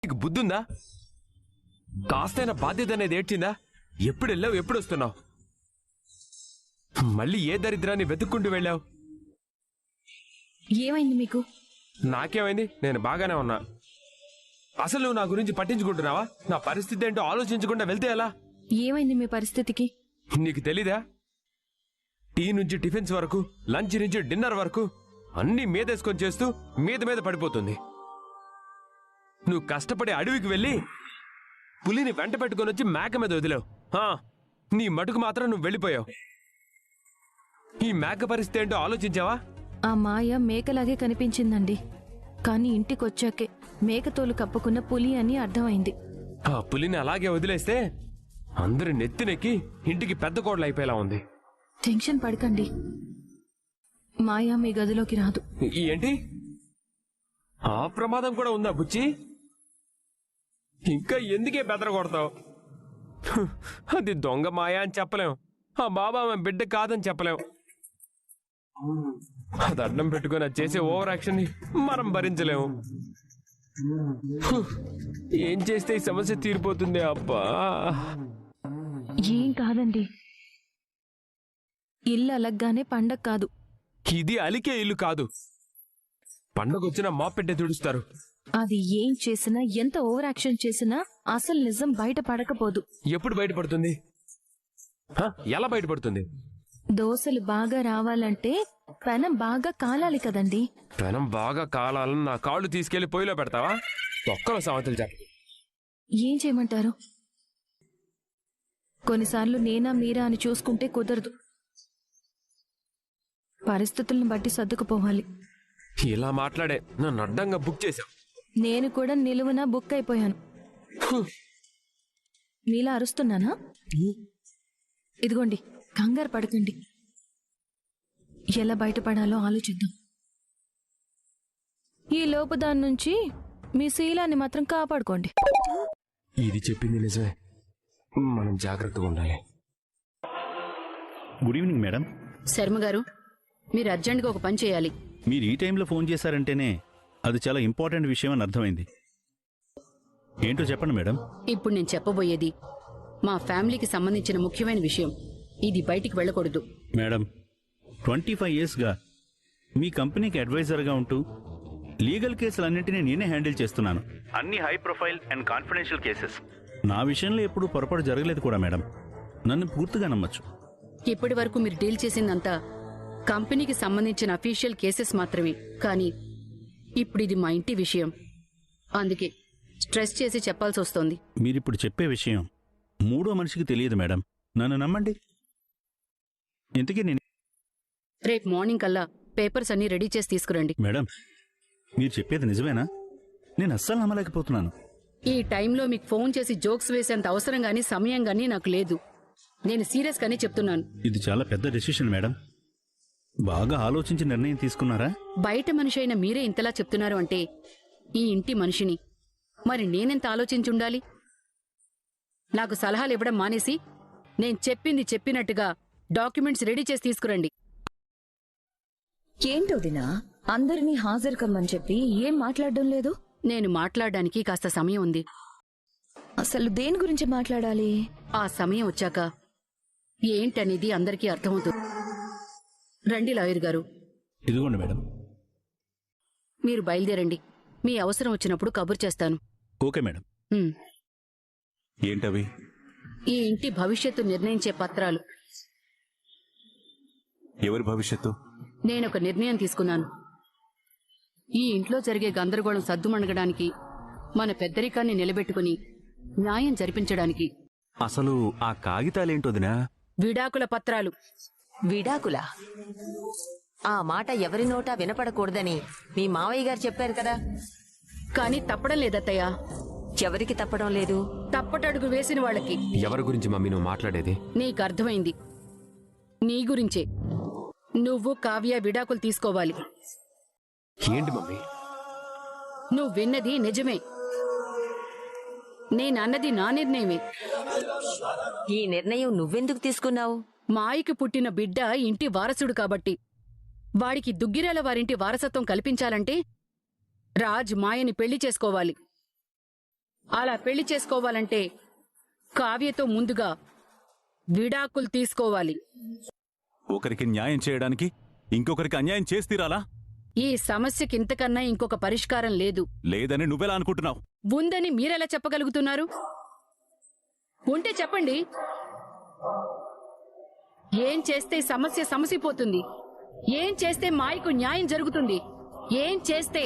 నీకు బుద్ధుందా? కాస్తైనా బాధ్యత అనేది ఏడ్చిందా? ఎప్పుడు వెళ్ళావు, ఎప్పుడు వస్తున్నావు? మళ్ళీ ఏ దరిద్రాన్ని వెతుక్కుంటూ వెళ్ళావు? ఏమైంది మీకు? నాకేమైంది? నేను బాగానే ఉన్నా. అసలు నువ్వు నా గురించి పట్టించుకుంటున్నావా? నా పరిస్థితి ఏంటో ఆలోచించకుండా వెళ్తే ఎలా? ఏమైంది మీ పరిస్థితికి? నీకు తెలీదా? టీ నుంచి టిఫిన్స్ వరకు, లంచ్ నుంచి డిన్నర్ వరకు అన్నీ మీదేసుకొని చేస్తూ మీద పడిపోతుంది. నువ్వు కష్టపడి అడవికి వెళ్ళి పులిని వెంట పెట్టుకొని వచ్చి మేక మీద వదిలేవు. నీ మటుకు మాత్రం నువ్వు వెళ్ళిపోయావు. ఈ మేక పరిస్థితి ఏంటో ఆలోచించావా? ఆ మాయ మేకలాగే కనిపించిందండి, కానీ ఇంటికొచ్చాకే మేకతోలు కప్పుకున్న పులి అని అర్థమైంది. ఆ పులిని అలాగే వదిలేస్తే అందరి నెత్తినెక్కి ఇంటికి పెద్ద కోడలు అయిపోయేలా ఉంది. టెన్షన్ పడకండి, మాయ మీ గదిలోకి రాదు. ఏంటి? ఆ ప్రమాదం కూడా ఉందా బుచ్చి? ఇంకా ఎందుకే బెదరగొడతావు? అది దొంగ మాయ అని చెప్పలేం, ఆ బాబా ఆమె బిడ్డ కాదని చెప్పలేం. అది అడ్డం పెట్టుకుని అది చేసే ఓవర్ యాక్షన్ ని మనం భరించలేము. ఏం చేస్తే ఈ సమస్య తీరిపోతుంది? అబ్బా, ఏం కాదండి, ఇల్లు అలగ్గానే పండగ కాదు. ఇది అలికే ఇల్లు కాదు. పండగొచ్చినా మాపెట్టే తుడుస్తారు. అది ఏం చేసినా, ఎంత ఓవర్ యాక్షన్ చేసినా అసలు నిజం బయట పడకపోదు. ఎప్పుడు బయటపడుతుంది? ఎలా బయటపడుతుంది? దోశలు బాగా రావాలంటే పెనం బాగా కాలాలి కదండి. పెనం బాగా కాలాలని నా కాళ్ళు తీసుకెళ్లి పొయ్యిలో పెడతావా? తొక్కల సామెతలు చెప్పు. ఏం చేయమంటారు? కొన్నిసార్లు నేనా మీరా అని చూసుకుంటే కుదరదు, పరిస్థితులను బట్టి సర్దుకుపోవాలి. ఇలా మాట్లాడే నన్ను అడ్డంగా బుక్ చేశావు. నేను కూడా నిలువున బుక్ అయిపోయాను. మీలా అరుస్తున్నానా? ఇదిగోండి, కంగారు పడకండి, ఎలా బయటపడాలో ఆలోచిద్దాం. ఈ లోపు దాని నుంచి మీ శీలాన్ని మాత్రం కాపాడుకోండి. ఇది చెప్పింది నిజమే, మనం జాగ్రత్తగా ఉండాలి. Good evening madam. శర్మ గారు, మీరు అర్జెంట్గా ఒక పని చేయాలి. మీరు ఈ టైంలో ఫోన్ చేశారంటేనే అది చాలా ఇంపార్టెంట్ విషయం అని అర్థమైంది. ఏంటో చెప్పండి మేడం. ఇప్పుడు నేను చెప్పబోయేది మా ఫ్యామిలీకి సంబంధించిన ముఖ్యమైన విషయం. ఇది బయటికి వెళ్ళకూడదు. మేడం, 25 yearsగా మీ కంపెనీకి అడ్వైజర్గా ఉంటూ లీగల్ కేసులన్నింటినీ నేనే హ్యాండిల్ చేస్తున్నాను. అన్ని high profile and confidential cases. నా విషయంలో ఎప్పుడు పొరపాటు జరగలేదు కూడా మేడం. నన్ను పూర్తిగా నమ్మచ్చు. ఇప్పటి వరకు మీరు డీల్ చేసిందంతా కంపెనీకి సంబంధించిన అఫీషియల్ కేసెస్ మాత్రమే. కానీ ఇప్పుడు ఇది మా ఇంటి విషయం, అందుకే స్ట్రెస్ చేసి చెప్పాల్సి వస్తోంది. మీరిప్పుడు చెప్పే విషయం మూడో మనిషికి తెలియదు మేడం. నన్ను నమ్మండి. ఇంతకీ నేను రేపు మార్నింగ్ కల్లా పేపర్స్ అన్ని రెడీ చేసి తీసుకురండి. మేడం, మీరు చెప్పేది నిజమేనా? నేను అస్సలు నమ్మలేకపోతున్నాను. ఈ టైంలో మీకు ఫోన్ చేసి జోక్స్ వేసేంత అవసరం గానీ సమయం గానీ నాకు లేదు. నేను సీరియస్ గానే చెప్తున్నాను. ఇది చాలా పెద్ద డెసిషన్ మేడం. బాగా ఆలోచించి నిర్ణయం తీసుకున్నారా? బయట మనిషి అయిన మీరే ఇంతలా చెప్తున్నారు అంటే ఈ ఇంటి మనిషిని మరి నేనెంత ఆలోచించుండాలి? నాకు సలహాలు ఇవ్వడం మానేసి నేను చెప్పింది చెప్పినట్టుగా డాక్యుమెంట్స్ రెడీ చేసి తీసుకురండి. ఏంటోదినా, అందరినీ హాజరు కమ్మని చెప్పి ఏం మాట్లాడడం లేదు? నేను మాట్లాడడానికి కాస్త సమయం ఉంది. అసలు దేని గురించి మాట్లాడాలి? ఆ సమయం వచ్చాక ఏంటనేది అందరికీ అర్థమవుతుంది. రండి లాయర్ గారు. ఇదిగోండి మేడం. మీరు బయలుదేరండి. మీ అవసరం వచ్చినప్పుడు కబుర్ చేస్తాను. Okay madam. ఏంటవి? ఈ ఇంటి భవిష్యత్తు నిర్ణయించే పత్రాలు. ఎవరి భవిష్యత్తు? నేనొక నిర్ణయం తీసుకున్నాను. ఈ ఇంట్లో జరిగే గందరగోళం సద్దుమణగడానికి, మన పెద్దరికాన్ని నిలబెట్టుకుని న్యాయం జరిపించడానికి. అసలు ఆ కాగితాలేంటోదినా? విడాకుల పత్రాలు. విడాకులా? ఆ మాట ఎవరి నోటా వినపడకూడదని మీ మావయ్య గారు చెప్పారు కదా. కానీ తప్పడం లేదత్తయ్యా. ఎవరికి తప్పడం లేదు? తప్పటడుగు వేసిన వాళ్ళకి. ఎవరి గురించి మమ్మీ నువ్వు మాట్లాడేది? నీకు అర్థమైంది, నీ గురించే. నువ్వు కావ్య విడాకులు తీసుకోవాలి. ఏంటి మమ్మీ? నువ్వు విన్నది నిజమే. నేనన్నది నా నిర్ణయమే. ఈ నిర్ణయం నువ్వెందుకు తీసుకున్నావు? మాయకి పుట్టిన బిడ్డ ఇంటి వారసుడు కాబట్టి. వాడికి దుగ్గిరాల వారింటి వారసత్వం కల్పించాలంటే రాజ్ మాయని పెళ్లి చేసుకోవాలి. అలా పెళ్లి చేసుకోవాలంటే కావ్యతో ముందుగా విడాకులు తీసుకోవాలి. ఒకరికి న్యాయం చేయడానికి ఇంకొకరికి అన్యాయం చేసి తీరాలా? ఈ సమస్యకి ఇంతకన్నా ఇంకొక పరిష్కారం లేదు. లేదని నువ్వెలా అనుకుంటున్నావు? ఉందని మీరెలా చెప్పగలుగుతున్నారు? ఉంటే చెప్పండి. ఏం చేస్తే సమస్య సమసిపోతుంది? ఏం చేస్తే మాయకు న్యాయం జరుగుతుంది? ఏం చేస్తే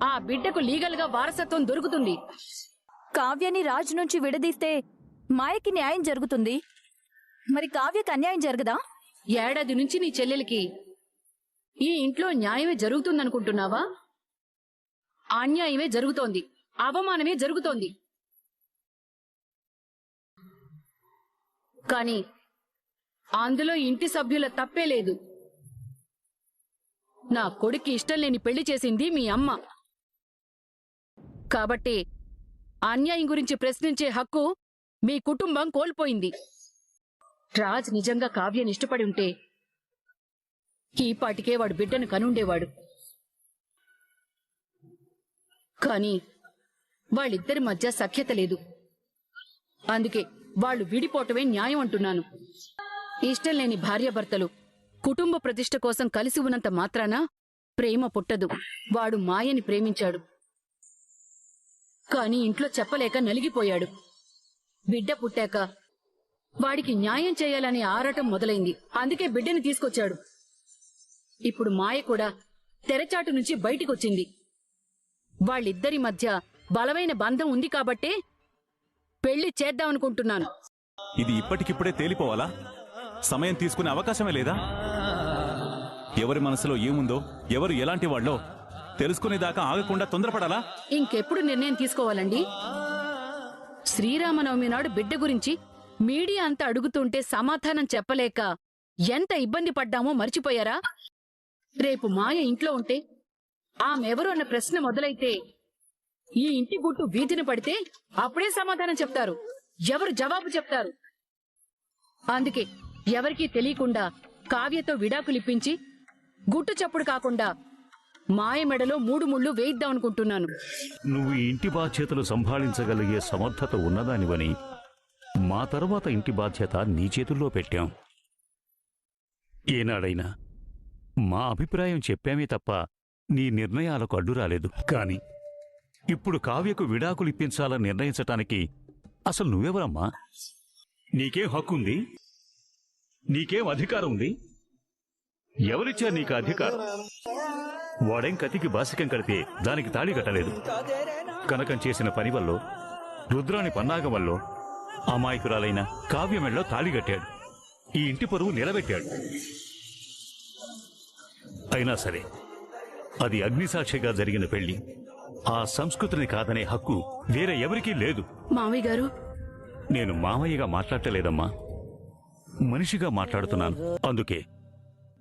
ఆ బిడ్డకు లీగల్ గా వారసత్వం దొరుకుతుంది? కావ్యని రాజు నుంచి విడదీస్తే మాయకి న్యాయం జరుగుతుంది. మరి కావ్యకి అన్యాయం జరగదా? ఏడాది నుంచి నీ చెల్లెలికి ఈ ఇంట్లో న్యాయమే జరుగుతుందనుకుంటున్నావా? అన్యాయమే జరుగుతోంది, అవమానమే జరుగుతోంది. కానీ అందులో ఇంటి సభ్యుల తప్పే లేదు. నా కొడుక్కి ఇష్టం లేని పెళ్లి చేసింది మీ అమ్మ. కాబట్టి అన్యాయం గురించి ప్రశ్నించే హక్కు మీ కుటుంబం కోల్పోయింది. రాజ్ నిజంగా కావ్యని ఇష్టపడి ఉంటే ఈ పాటికే వాడు బిడ్డను కనుండేవాడు. కాని వాళ్ళిద్దరి మధ్య సఖ్యత లేదు. అందుకే వాళ్ళు విడిపోవటమే న్యాయం అంటున్నాను. ఇష్టం లేని భార్యాభర్తలు కుటుంబ ప్రతిష్ఠ కోసం కలిసి ఉన్నంత మాత్రాన ప్రేమ పుట్టదు. వాడు మాయని ప్రేమించాడు, కాని ఇంట్లో చెప్పలేక నలిగిపోయాడు. బిడ్డ పుట్టాక వాడికి న్యాయం చేయాలనే ఆరాటం మొదలైంది. అందుకే బిడ్డని తీసుకొచ్చాడు. ఇప్పుడు మాయ కూడా తెరచాటు నుంచి బయటికొచ్చింది. వాళ్ళిద్దరి మధ్య బలమైన బంధం ఉంది కాబట్టే పెళ్లి చేద్దామనుకుంటున్నాను. ఇది ఇప్పటికిప్పుడే తేలిపోవాలా? సమయం తీసుకునే అవకాశమే లేదా? ఎవరి మనసులో ఏముందో, ఎవరు ఎలాంటి వాళ్ళో తెలుసుకునేదాకా ఆగకుండా తొందరపడాలా? ఇంకెప్పుడు నిర్ణయం తీసుకోవాలండి? శ్రీరామనవమి నాడు బిడ్డ గురించి మీడియా అంతా అడుగుతుంటే సమాధానం చెప్పలేక ఎంత ఇబ్బంది పడ్డామో మర్చిపోయారా? రేపు మాయ ఇంట్లో ఉంటే ఆమెవరు అన్న ప్రశ్న మొదలైతే ఈ ఇంటి గుట్టు వీధిన పడితే అప్పుడే సమాధానం చెప్తారు. ఎవరు జవాబు చెప్తారు? అందుకే ఎవరికీ తెలియకుండా కావ్యతో విడాకులిప్పించి గుట్టు చప్పుడు కాకుండా మాయ మెడలో 3 ముళ్ళు వేయిద్దామనుకుంటున్నాను. నువ్వు ఈ ఇంటి బాధ్యతలు సంభాళించగలిగే సమర్థత ఉన్నదానివని మా తర్వాత ఇంటి బాధ్యత నీ చేతుల్లో పెట్టాం. ఏనాడైనా మా అభిప్రాయం చెప్పామే తప్ప నీ నిర్ణయాలకు అడ్డు రాలేదు. కాని ఇప్పుడు కావ్యకు విడాకులు ఇప్పించాలని నిర్ణయించటానికి అసలు నువ్వెవరమ్మా? నీకేం హక్కుంది? నీకేం అధికారం ఉంది? ఎవరిచ్చారు నీకు అధికారం? వాడేం కతికి బాసికం కడితే దానికి తాళి కట్టలేదు. కనకం చేసిన పని వల్ల, రుద్రాని పన్నాగం వల్ల అమాయకురాలైన కావ్యమెళ్ళలో తాళి కట్టాడు. ఈ ఇంటి పరువు నిలబెట్టాడు. అయినా సరే అది అగ్నిసాక్షిగా జరిగిన పెళ్లి. ఆ సంస్కృతిని కాదనే హక్కు వేరే ఎవరికీ లేదు. మామయ్య గారు, నేను మామయ్యగా మాట్లాడలేదమ్మా, మనిషిగా మాట్లాడుతున్నాను. అందుకే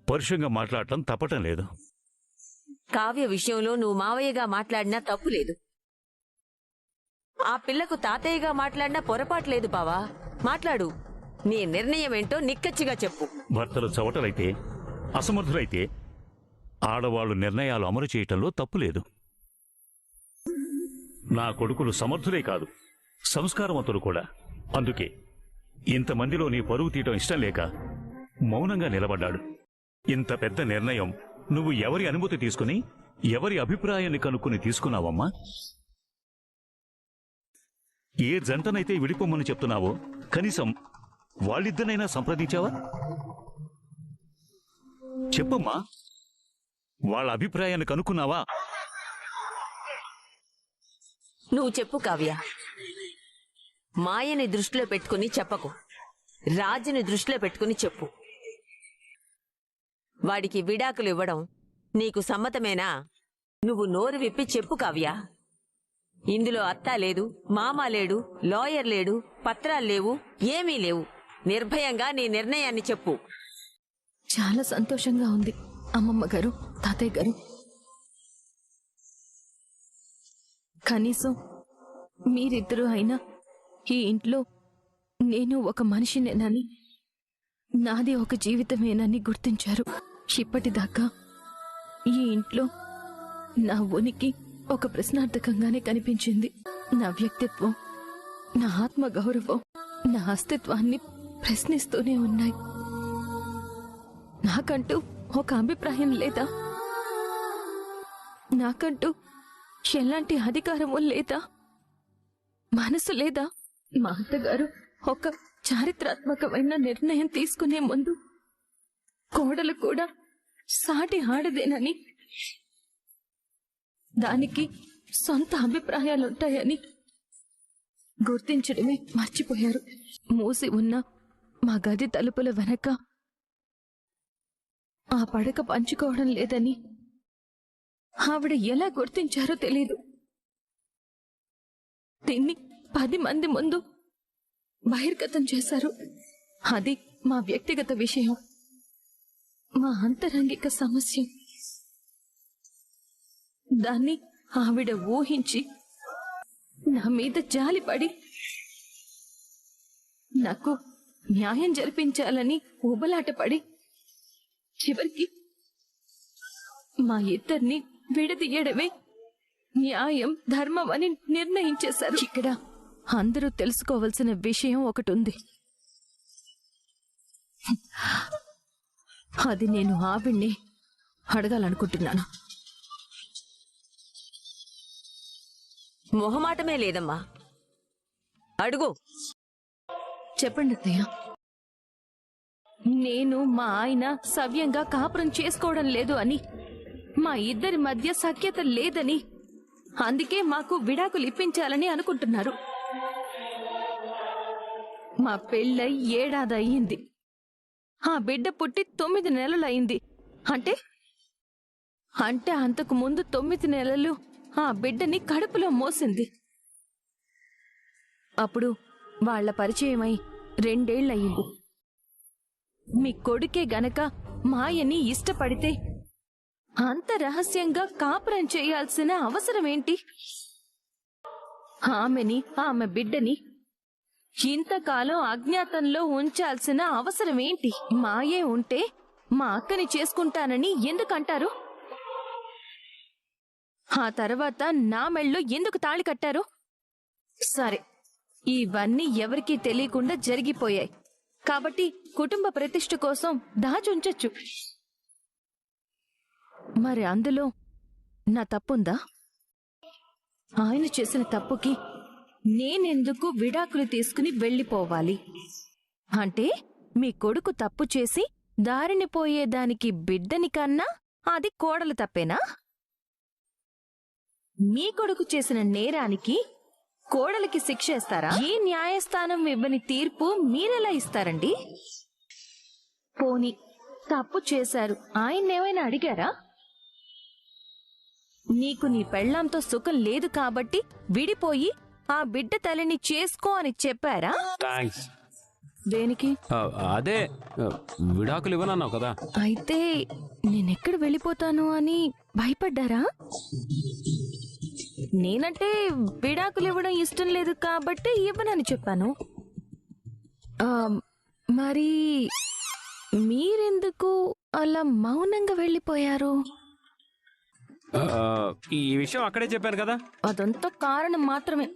పరుషంగా మాట్లాడటం తప్పటం లేదు. కావ్య విషయంలో నువ్వు మావయ్యగా మాట్లాడినా తప్పు లేదు. ఆ పిల్లకు తాతయ్యగా మాట్లాడినా పొరపాటు లేదు బావా. మాట్లాడు. నీ నిర్ణయం ఏంటో నిక్కచ్చిగా చెప్పు. భర్తలు చవటలైతే, అసమర్థులైతే ఆడవాళ్లు నిర్ణయాలు అమలు చేయటంలో తప్పులేదు. నా కొడుకులు సమర్థులే కాదు, సంస్కారవంతులు కూడా. అందుకే ఇంతమందిలో నీ పరువు తీయటం ఇష్టం లేక మౌనంగా నిలబడ్డాడు. ఇంత పెద్ద నిర్ణయం నువ్వు ఎవరి అనుమతి తీసుకుని, ఎవరి అభిప్రాయాన్ని కనుక్కుని తీసుకున్నావమ్మా? ఏ జంటనైతే విడిపోమ్మని చెప్తున్నావో కనీసం వాళ్ళిద్దరినైనా సంప్రదించావా? చెప్పమ్మా, వాళ్ళ అభిప్రాయాన్ని కనుక్కున్నావా? నువ్వు చెప్పు కావ్య. మాయని దృష్టిలో పెట్టుకుని చెప్పకు. రాజుని దృష్టిలో పెట్టుకుని చెప్పు. వాడికి విడాకులు ఇవ్వడం నీకు సమ్మతమేనా? నువ్వు నోరు విప్పి చెప్పు కావ్య. ఇందులో అత్త లేదు, మామ లేడు, లాయర్ లేడు, పత్రాలు లేవు, ఏమీ లేవు. నిర్భయంగా నీ నిర్ణయాన్ని చెప్పు. చాలా సంతోషంగా ఉంది అమ్మమ్మ గారు, తాతయ్య గారు. కనీసం మీరిద్దరూ అయినా ఈ ఇంట్లో నేను ఒక మనిషినేనని, నాది ఒక జీవితమేనని గుర్తించారు. ఇప్పటిదాకా ఈ ఇంట్లో నా ఉనికి ఒక ప్రశ్నార్థకంగానే కనిపించింది. నా వ్యక్తిత్వం, నా ఆత్మగౌరవం, నా అస్తిత్వాన్ని ప్రశ్నిస్తూనే ఉన్నాయి. నాకంటూ ఒక అభిప్రాయం లేదా? నాకంటూ ఎలాంటి అధికారము లేదా? మనసు లేదా? మా అత్తగారు ఒక చారిత్రాత్మకమైన నిర్ణయం తీసుకునే ముందు కోడలు కూడా సాటి ఆడదేనని, దానికి సొంత అభిప్రాయాలుంటాయని గుర్తించడమే మర్చిపోయారు. మూసి ఉన్న మా గది తలుపుల వెనక ఆ పడక పంచుకోవడం లేదని ఆవిడ ఎలా గుర్తించారో తెలీదు. దీన్ని 10 మంది ముందు బహిర్గతం చేశారు. అది మా వ్యక్తిగత విషయం, మా అంతరంగిక సమస్య. దాన్ని ఆవిడ ఊహించి నా మీద జాలిపడి నాకు న్యాయం జరిపించాలని ఊబలాటపడి చివరికి మా ఇద్దరిని విడదీయడమే న్యాయం, ధర్మం అని నిర్ణయించేశారు. ఇక్కడ అందరూ తెలుసుకోవలసిన విషయం ఒకటి ఉంది. అది నేను ఆవిడ్ని అడగాలనుకుంటున్నాను. మొహమాటమే లేదమ్మా, అడుగు. చెప్పండి అత్తయ్య. నేను మా ఆయన సవ్యంగా కాపురం చేసుకోవడం లేదు అని, మా ఇద్దరి మధ్య సఖ్యత లేదని, అందుకే మాకు విడాకులు ఇప్పించాలని అనుకుంటున్నారు. మా పెళ్ళై 7 ఏడాది అయ్యింది. ఆ బిడ్డ పుట్టి 9 నెలలు అయింది. అంటే అంతకు ముందు 9 నెలలు ఆ బిడ్డని కడుపులో మోసింది. అప్పుడు వాళ్ల పరిచయమై 2 ఏళ్లయ్యింది. మీ కొడుకే గనక మాయని ఇష్టపడితే అంత రహస్యంగా కాపురం చేయాల్సిన అవసరమేంటి? ఆమెని, ఆమె బిడ్డని ఇంతకాలం అజ్ఞాతంలో ఉంచాల్సిన అవసరమేంటి? మాయే ఉంటే మా అక్కని చేసుకుంటానని ఎందుకంటారు? ఆ తర్వాత నా మెళ్ళో ఎందుకు తాళి కట్టారు? సరే, ఇవన్నీ ఎవరికీ తెలియకుండా జరిగిపోయాయి కాబట్టి కుటుంబ ప్రతిష్ఠ కోసం దాచుంచొచ్చు. మరి అందులో నా తప్పుందా? ఆయన చేసిన తప్పుకి నేనెందుకు విడాకులు తీసుకుని వెళ్ళిపోవాలి? అంటే మీ కొడుకు తప్పు చేసి దారిని పోయేదానికి బిడ్డని కన్నా అది కోడలు తప్పేనా? మీ కొడుకు చేసిన నేరానికి కోడలికి శిక్ష ఇస్తారా? ఈ న్యాయస్థానం ఇవ్వని తీర్పు మీరెలా ఇస్తారండి? పోనీ తప్పు చేశారు, ఆయన్నేమైనా అడిగారా? నీకు నీ పెళ్లాంతో సుఖం లేదు కాబట్టి విడిపోయి ఆ బిడ్డ తల్లిని చేసుకో అని చెప్పారా? థ్యాంక్స్. దేనికి? అదే విడాకులు ఇవ్వనన్నావు కదా. అయితే నేనెక్కడ వెళ్ళిపోతాను అని భయపడ్డారా? నేనంటే విడాకులు ఇవ్వడం ఇష్టం లేదు కాబట్టి ఇవ్వనని చెప్పాను. మరి మీరెందుకు అలా మౌనంగా వెళ్ళిపోయారు? ఈ విషయం అక్కడే చెప్పాను కదా. అదంతా కారణం మాత్రమే.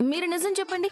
మీరు నిజం చెప్పండి.